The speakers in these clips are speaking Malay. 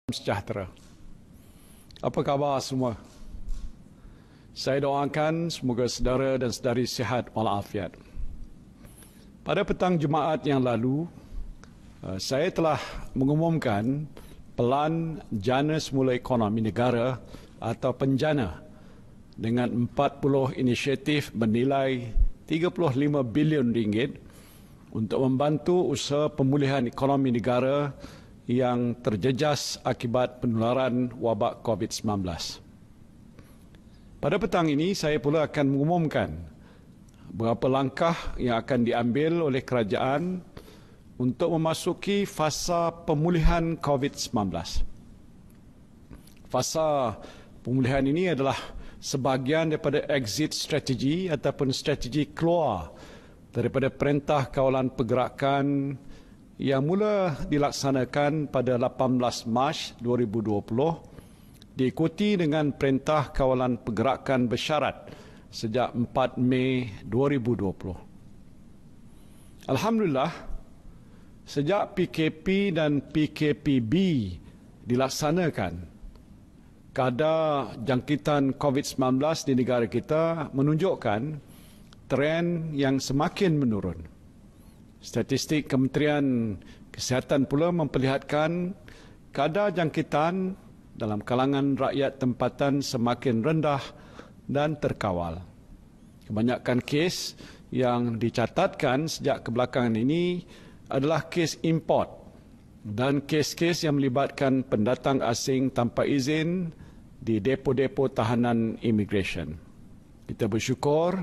Sejahtera. Apa khabar semua? Saya doakan semoga saudara dan saudari sihat walafiat. Pada petang Jumaat yang lalu, saya telah mengumumkan Pelan Jana Semula Ekonomi Negara atau Penjana dengan 40 inisiatif bernilai 35 bilion ringgit untuk membantu usaha pemulihan ekonomi negara yang terjejas akibat penularan wabak COVID-19. Pada petang ini, saya pula akan mengumumkan beberapa langkah yang akan diambil oleh kerajaan untuk memasuki fasa pemulihan COVID-19. Fasa pemulihan ini adalah sebahagian daripada exit strategy ataupun strategi keluar daripada Perintah Kawalan Pergerakan yang mula dilaksanakan pada 18 Mac 2020 diikuti dengan Perintah Kawalan Pergerakan Bersyarat sejak 4 Mei 2020. Alhamdulillah, sejak PKP dan PKPB dilaksanakan, kadar jangkitan COVID-19 di negara kita menunjukkan tren yang semakin menurun. Statistik Kementerian Kesihatan pula memperlihatkan kadar jangkitan dalam kalangan rakyat tempatan semakin rendah dan terkawal. Kebanyakan kes yang dicatatkan sejak kebelakangan ini adalah kes import dan kes-kes yang melibatkan pendatang asing tanpa izin di depo-depo tahanan imigresen. Kita bersyukur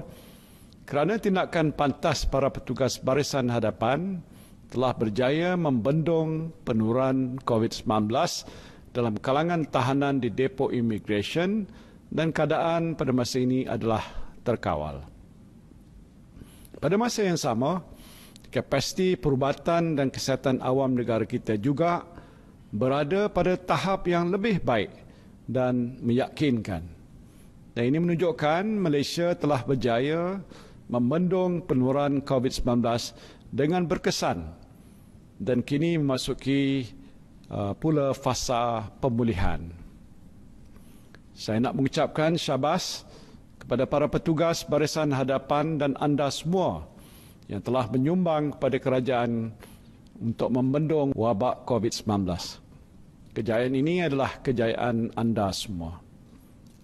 kerana tindakan pantas para petugas barisan hadapan telah berjaya membendung penurunan COVID-19 dalam kalangan tahanan di depo imigresen dan keadaan pada masa ini adalah terkawal. Pada masa yang sama, kapasiti perubatan dan kesihatan awam negara kita juga berada pada tahap yang lebih baik dan meyakinkan. Dan ini menunjukkan Malaysia telah berjaya membendung penurunan COVID-19 dengan berkesan dan kini memasuki pula fasa pemulihan. Saya nak mengucapkan syabas kepada para petugas barisan hadapan dan anda semua yang telah menyumbang kepada kerajaan untuk membendung wabak COVID-19. Kejayaan ini adalah kejayaan anda semua.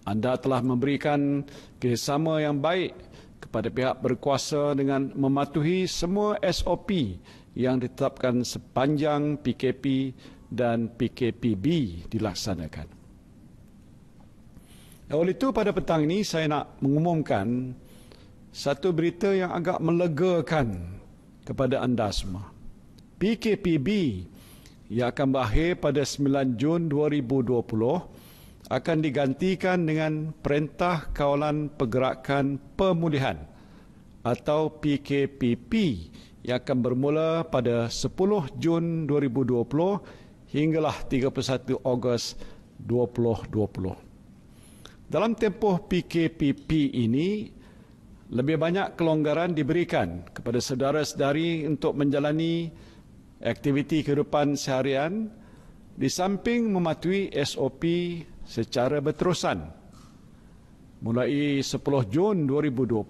Anda telah memberikan kerjasama yang baik kepada pihak berkuasa dengan mematuhi semua SOP yang ditetapkan sepanjang PKP dan PKPB dilaksanakan. Oleh itu, pada petang ini saya nak mengumumkan satu berita yang agak melegakan kepada anda semua. PKPB yang akan berakhir pada 9 Jun 2020 akan digantikan dengan Perintah Kawalan Pergerakan Pemulihan atau PKPP yang akan bermula pada 10 Jun 2020 hinggalah 31 Ogos 2020. Dalam tempoh PKPP ini, lebih banyak kelonggaran diberikan kepada saudara-saudari untuk menjalani aktiviti kehidupan seharian di samping mematuhi SOP secara berterusan. Mulai 10 Jun 2020,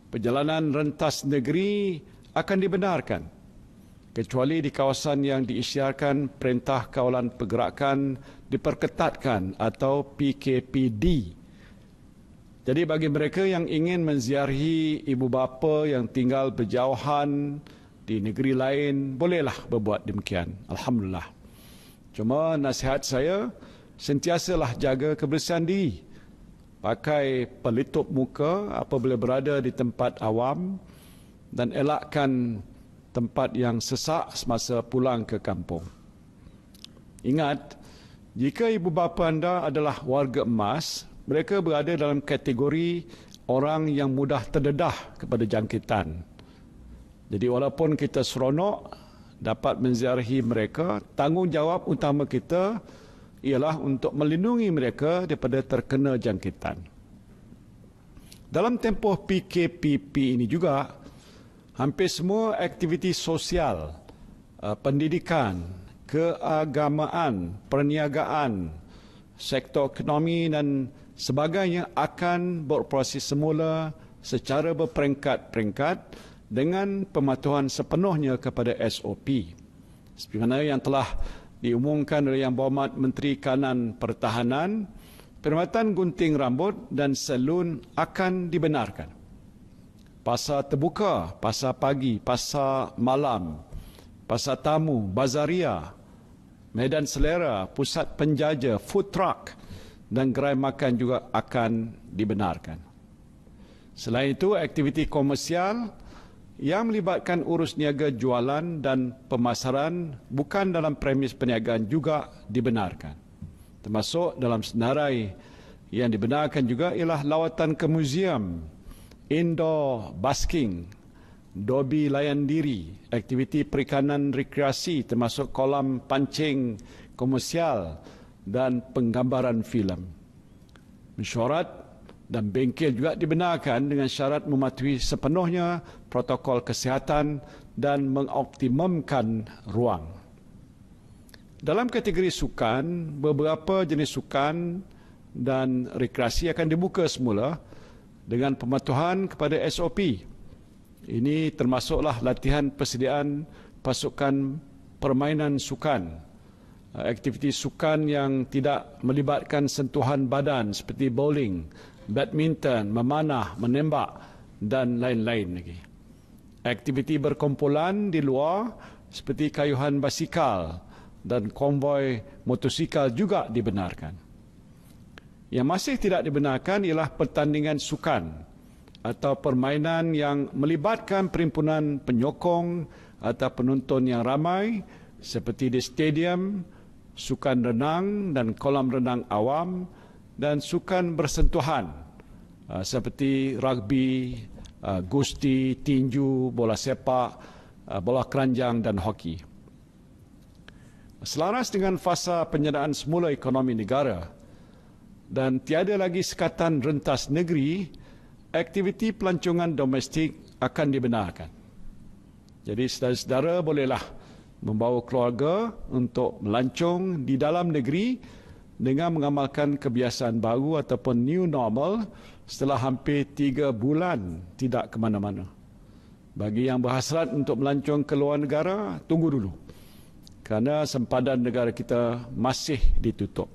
perjalanan rentas negeri akan dibenarkan kecuali di kawasan yang diisytiharkan Perintah Kawalan Pergerakan Diperketatkan atau PKPD. Jadi bagi mereka yang ingin menziarahi ibu bapa yang tinggal berjauhan di negeri lain, bolehlah berbuat demikian. Alhamdulillah. Cuma nasihat saya, sentiasalah jaga kebersihan diri. Pakai pelitup muka apabila berada di tempat awam dan elakkan tempat yang sesak semasa pulang ke kampung. Ingat, jika ibu bapa anda adalah warga emas, mereka berada dalam kategori orang yang mudah terdedah kepada jangkitan. Jadi walaupun kita seronok dapat menziarahi mereka, tanggungjawab utama kita ialah untuk melindungi mereka daripada terkena jangkitan. Dalam tempoh PKPP ini juga, hampir semua aktiviti sosial, pendidikan, keagamaan, perniagaan, sektor ekonomi dan sebagainya akan beroperasi semula secara berperingkat-peringkat dengan pematuhan sepenuhnya kepada SOP. Seperti mana yang telah diumumkan oleh Yang Berhormat Menteri Kanan Pertahanan, perkhidmatan gunting rambut dan salon akan dibenarkan. Pasar terbuka, pasar pagi, pasar malam, pasar tamu, bazaria, medan selera, pusat penjaja, food truck dan gerai makan juga akan dibenarkan. Selain itu, aktiviti komersial yang melibatkan urus niaga jualan dan pemasaran bukan dalam premis perniagaan juga dibenarkan. Termasuk dalam senarai yang dibenarkan juga ialah lawatan ke muzium, indoor basking, dobi layan diri, aktiviti perikanan rekreasi termasuk kolam pancing komersial dan penggambaran filem. Mesyuarat dan bengkel juga dibenarkan dengan syarat mematuhi sepenuhnya protokol kesihatan dan mengoptimumkan ruang. Dalam kategori sukan, beberapa jenis sukan dan rekreasi akan dibuka semula dengan pematuhan kepada SOP. Ini termasuklah latihan persediaan pasukan permainan sukan, aktiviti sukan yang tidak melibatkan sentuhan badan seperti bowling, badminton, memanah, menembak dan lain-lain lagi. Aktiviti berkumpulan di luar seperti kayuhan basikal dan konvoi motosikal juga dibenarkan. Yang masih tidak dibenarkan ialah pertandingan sukan atau permainan yang melibatkan perhimpunan penyokong atau penonton yang ramai seperti di stadium, sukan renang dan kolam renang awam dan sukan bersentuhan seperti rugby, gusti, tinju, bola sepak, bola keranjang dan hoki. Selaras dengan fasa penyediaan semula ekonomi negara dan tiada lagi sekatan rentas negeri, aktiviti pelancongan domestik akan dibenarkan. Jadi saudara-saudara bolehlah membawa keluarga untuk melancong di dalam negeri dengan mengamalkan kebiasaan baru ataupun new normal setelah hampir 3 bulan tidak ke mana-mana. Bagi yang berhasrat untuk melancong ke luar negara, tunggu dulu. Kerana sempadan negara kita masih ditutup.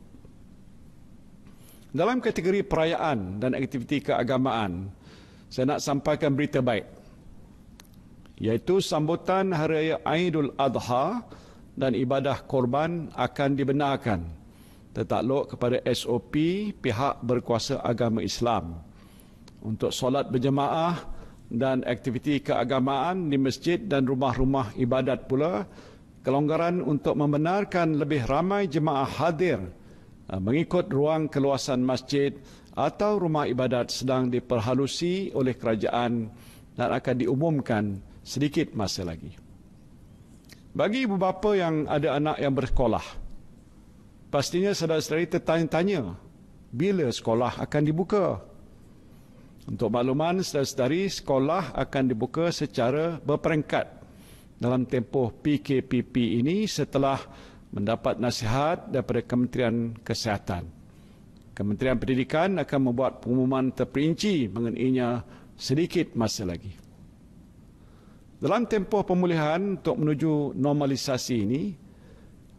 Dalam kategori perayaan dan aktiviti keagamaan, saya nak sampaikan berita baik, iaitu sambutan Hari Raya Aidul Adha dan ibadah korban akan dibenarkan tertakluk kepada SOP pihak berkuasa agama Islam untuk solat berjemaah dan aktiviti keagamaan di masjid dan rumah-rumah ibadat pula, kelonggaran untuk membenarkan lebih ramai jemaah hadir mengikut ruang keluasan masjid atau rumah ibadat sedang diperhalusi oleh kerajaan dan akan diumumkan sedikit masa lagi. Bagi ibu bapa yang ada anak yang bersekolah, pastinya saudara-saudari tertanya-tanya bila sekolah akan dibuka. Untuk makluman, saudara-saudari, sekolah akan dibuka secara berperingkat dalam tempoh PKPP ini setelah mendapat nasihat daripada Kementerian Kesihatan. Kementerian Pendidikan akan membuat pengumuman terperinci mengenainya sedikit masa lagi. Dalam tempoh pemulihan untuk menuju normalisasi ini,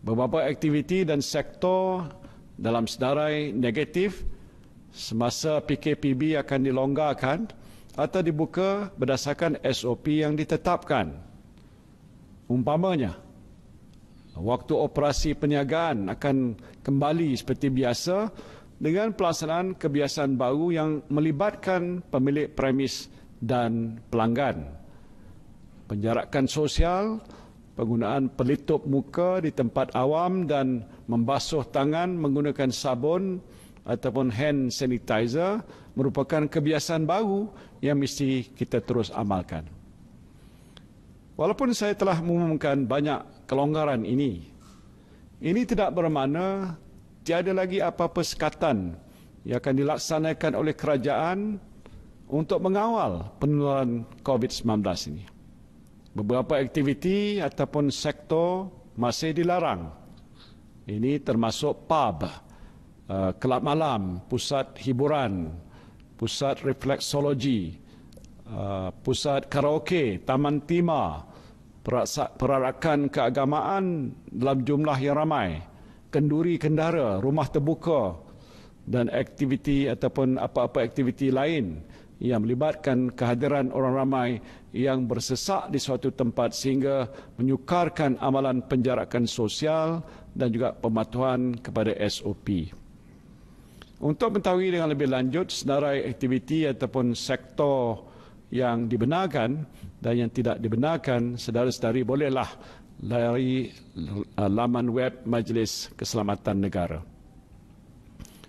beberapa aktiviti dan sektor dalam senarai negatif semasa PKPB akan dilonggarkan atau dibuka berdasarkan SOP yang ditetapkan. Umpamanya, waktu operasi perniagaan akan kembali seperti biasa dengan pelaksanaan kebiasaan baru yang melibatkan pemilik premis dan pelanggan. Penjarakan sosial, penggunaan pelitup muka di tempat awam dan membasuh tangan menggunakan sabun ataupun hand sanitizer merupakan kebiasaan baru yang mesti kita terus amalkan. Walaupun saya telah mengumumkan banyak kelonggaran ini tidak bermakna tiada lagi apa-apa sekatan yang akan dilaksanakan oleh kerajaan untuk mengawal penularan COVID-19 ini. Beberapa aktiviti ataupun sektor masih dilarang. Ini termasuk pub, kelab malam, pusat hiburan, pusat refleksologi, pusat karaoke, taman tema, perarakan keagamaan dalam jumlah yang ramai, kenduri kendara, rumah terbuka dan aktiviti ataupun apa-apa aktiviti lain yang melibatkan kehadiran orang ramai yang bersesak di suatu tempat sehingga menyukarkan amalan penjarakan sosial dan juga pematuhan kepada SOP. Untuk mengetahui dengan lebih lanjut senarai aktiviti ataupun sektor yang dibenarkan dan yang tidak dibenarkan, saudara-saudari bolehlah layari laman web Majlis Keselamatan Negara.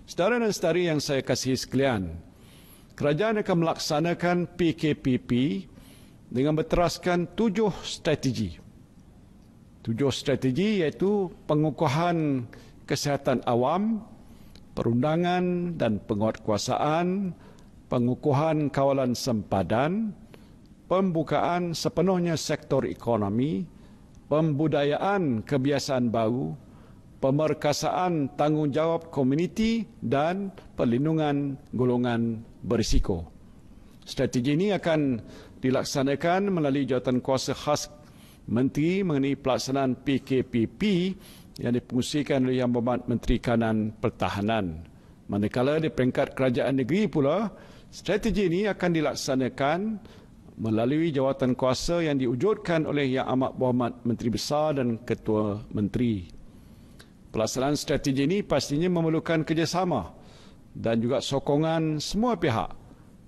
Saudara dan saudari yang saya kasihi sekalian, kerajaan akan melaksanakan PKPP dengan berteraskan 7 strategi. 7 strategi iaitu pengukuhan kesihatan awam, perundangan dan penguatkuasaan, pengukuhan kawalan sempadan, pembukaan sepenuhnya sektor ekonomi, pembudayaan kebiasaan baru, pemerkasaan tanggungjawab komuniti dan perlindungan golongan berisiko. Strategi ini akan dilaksanakan melalui jawatankuasa khas Menteri mengenai pelaksanaan PKPP yang dipengusikan oleh Yang Berhormat Menteri Kanan Pertahanan. Manakala di peringkat kerajaan negeri pula, strategi ini akan dilaksanakan melalui jawatankuasa yang diwujudkan oleh Yang Amat Berhormat Menteri Besar dan Ketua Menteri. Pelaksanaan strategi ini pastinya memerlukan kerjasama dan juga sokongan semua pihak,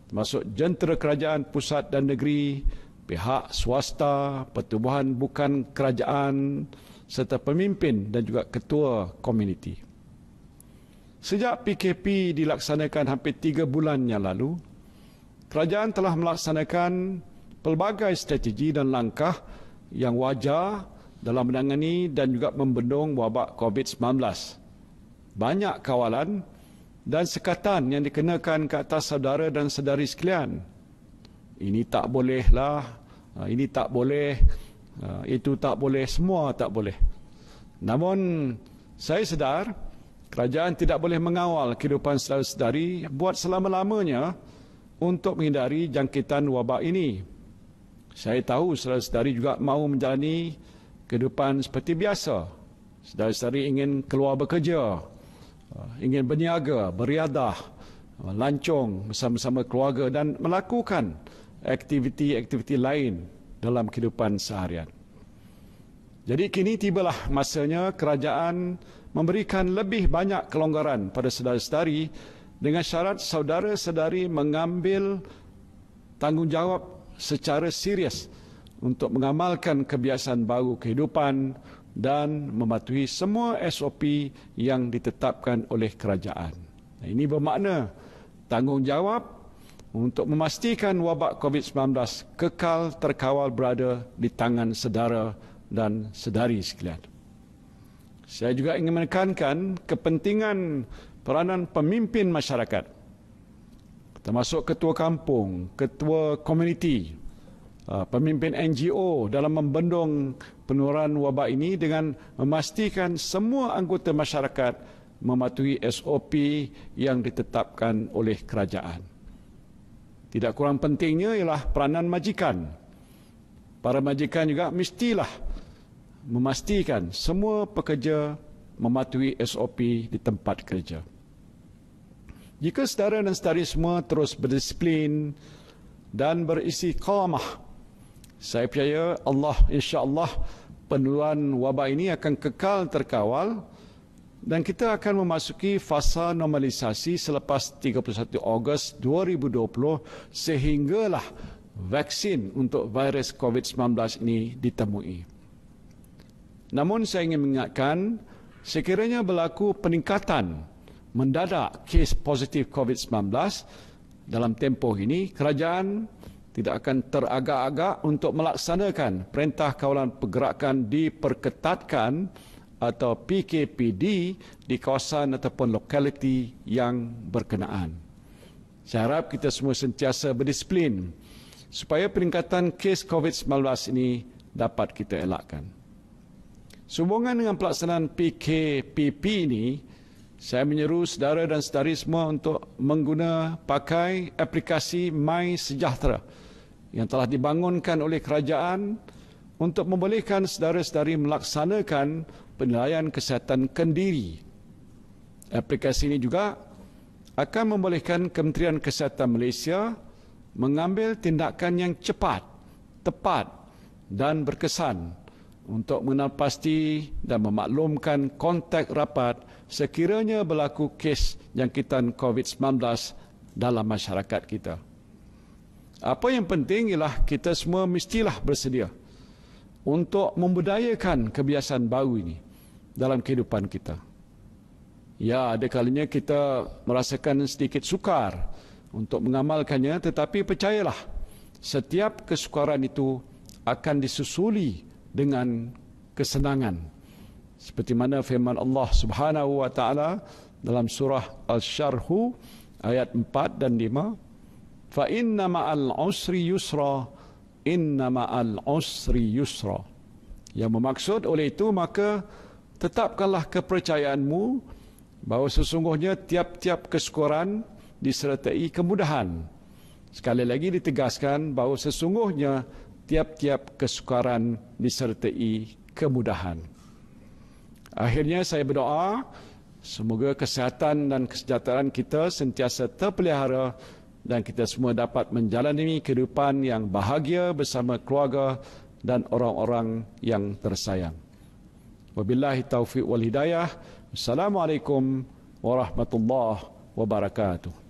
termasuk jentera kerajaan pusat dan negeri, pihak swasta, pertubuhan bukan kerajaan, serta pemimpin dan juga ketua komuniti. Sejak PKP dilaksanakan hampir 3 bulan yang lalu, kerajaan telah melaksanakan pelbagai strategi dan langkah yang wajar dalam menangani dan juga membendung wabak COVID-19. Banyak kawalan dan sekatan yang dikenakan ke atas saudara dan saudari sekalian. Ini tak bolehlah, ini tak boleh, itu tak boleh, semua tak boleh. Namun, saya sedar kerajaan tidak boleh mengawal kehidupan saudara-saudari buat selama-lamanya untuk menghindari jangkitan wabak ini. Saya tahu saudara-saudari juga mahu menjalani kehidupan seperti biasa. Saudara-saudari ingin keluar bekerja, ingin berniaga, beriadah, lancung bersama-sama keluarga dan melakukan aktiviti-aktiviti lain dalam kehidupan seharian. Jadi kini tibalah masanya kerajaan memberikan lebih banyak kelonggaran pada saudara-saudari dengan syarat saudara-saudari mengambil tanggungjawab secara serius untuk mengamalkan kebiasaan baru kehidupan dan mematuhi semua SOP yang ditetapkan oleh kerajaan. Ini bermakna tanggungjawab untuk memastikan wabak COVID-19 kekal terkawal berada di tangan saudara dan saudari sekalian. Saya juga ingin menekankan kepentingan peranan pemimpin masyarakat, termasuk ketua kampung, ketua komuniti, pemimpin NGO dalam membendung penularan wabak ini dengan memastikan semua anggota masyarakat mematuhi SOP yang ditetapkan oleh kerajaan. Tidak kurang pentingnya ialah peranan majikan. Para majikan juga mestilah memastikan semua pekerja mematuhi SOP di tempat kerja. Jika saudara dan saudari semua terus berdisiplin dan beristiqamah, saya percaya Allah, insya-Allah, penularan wabak ini akan kekal terkawal dan kita akan memasuki fasa normalisasi selepas 31 Ogos 2020 sehinggalah vaksin untuk virus COVID-19 ini ditemui. Namun saya ingin mengingatkan, sekiranya berlaku peningkatan mendadak kes positif COVID-19 dalam tempoh ini, kerajaan tidak akan teragak-agak untuk melaksanakan Perintah Kawalan Pergerakan diperketatkan atau PKPD di kawasan ataupun lokaliti yang berkenaan. Saya harap kita semua sentiasa berdisiplin supaya peningkatan kes COVID-19 ini dapat kita elakkan. Sehubungan dengan pelaksanaan PKPP ini, saya menyeru saudara dan saudari semua untuk pakai aplikasi MySejahtera yang telah dibangunkan oleh kerajaan untuk membolehkan saudara-saudari melaksanakan penilaian kesihatan kendiri. Aplikasi ini juga akan membolehkan Kementerian Kesihatan Malaysia mengambil tindakan yang cepat, tepat dan berkesan untuk mengenal pasti dan memaklumkan kontak rapat sekiranya berlaku kes jangkitan COVID-19 dalam masyarakat kita. Apa yang penting ialah kita semua mestilah bersedia untuk membudayakan kebiasaan baru ini dalam kehidupan kita. Ya, ada kalanya kita merasakan sedikit sukar untuk mengamalkannya, tetapi percayalah, setiap kesukaran itu akan disusuli dengan kesenangan. Seperti mana firman Allah Subhanahu wa taala dalam surah Al-Syarh ayat 4 dan 5, fa inna ma'al usri yusra, inna ma'al usri yusra. Yang bermaksud oleh itu, maka tetapkanlah kepercayaanmu bahawa sesungguhnya tiap-tiap kesukaran disertai kemudahan. Sekali lagi ditegaskan bahawa sesungguhnya tiap-tiap kesukaran disertai kemudahan. Akhirnya saya berdoa, semoga kesihatan dan kesejahteraan kita sentiasa terpelihara dan kita semua dapat menjalani kehidupan yang bahagia bersama keluarga dan orang-orang yang tersayang. Wabillahi taufiq wal hidayah. Assalamualaikum warahmatullahi wabarakatuh.